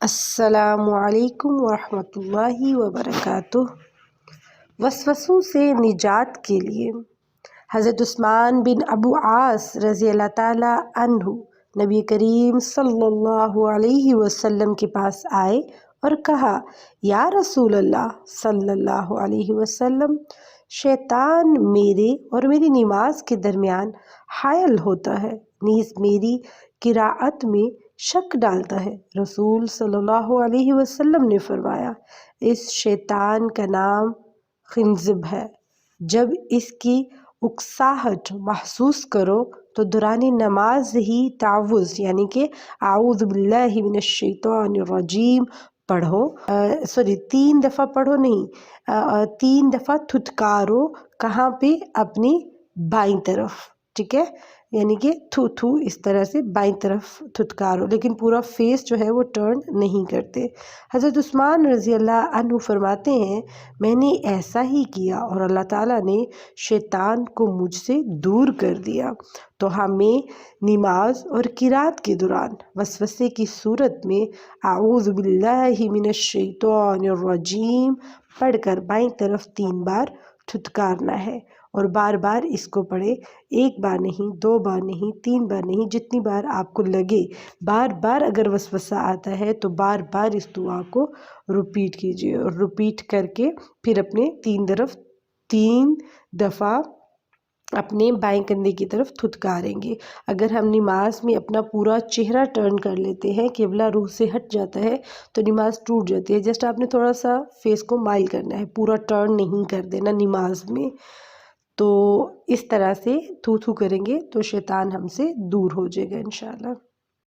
السلام علیکم ورحمۃ اللہ وبرکاتہ۔ وسوسوں سے نجات کے لیے حضرت عثمان بن ابو عاص رضی اللہ تعالیٰ عنہ نبی کریم صلی اللہ علیہ وسلم کے پاس آئے اور کہا، یا رسول اللہ صلی اللہ علیہ وسلم، شیطان میرے اور میری نماز کے درمیان حائل ہوتا ہے، نیز میری قرأت میں شک ڈالتا ہے۔ رسول صلی اللہ علیہ وسلم نے فرمایا، اس شیطان کا نام خنزب ہے۔ جب اس کی اکساہٹ محسوس کرو تو دوران نماز ہی تعوذ یعنی کہ اعوذ باللہ من الشیطان الرجیم پڑھو، 3 دفعہ پڑھو نہیں، 3 دفعہ تھتکارو۔ کہاں پہ؟ اپنی بائیں طرف، ٹھیک ہے، یعنی کہ تھو تھو اس طرح سے بائیں طرف تھتکارو، لیکن پورا فیس جو ہے وہ ٹرن نہیں کرتے۔ حضرت عثمان رضی اللہ عنہ فرماتے ہیں، میں نے ایسا ہی کیا اور اللہ تعالیٰ نے شیطان کو مجھ سے دور کر دیا۔ تو ہمیں نماز اور قرأت کے دوران وسوسے کی صورت میں اعوذ باللہ من الشیطان الرجیم پڑھ کر بائیں طرف 3 بار تھتکارنا ہے، اور بار بار اس کو پڑھے، 1 بار نہیں، 2 بار نہیں، 3 بار نہیں، جتنی بار آپ کو لگے۔ بار بار اگر وسوسہ آتا ہے تو بار بار اس دعا کو رپیٹ کیجیے، اور رپیٹ کر کے پھر اپنے 3 دفعہ اپنے بائیں کندھے کی طرف تھتکاریں گے۔ اگر ہم نماز میں اپنا پورا چہرہ ٹرن کر لیتے ہیں، قبلہ روح سے ہٹ جاتا ہے تو نماز ٹوٹ جاتی ہے۔ جسٹ آپ نے تھوڑا سا فیس کو مائل کرنا ہے، پورا ٹرن نہیں کر دینا نماز میں۔ تو اس طرح سے تھو تھو کریں گے تو شیطان ہم سے دور ہو جائے گا انشاءاللہ۔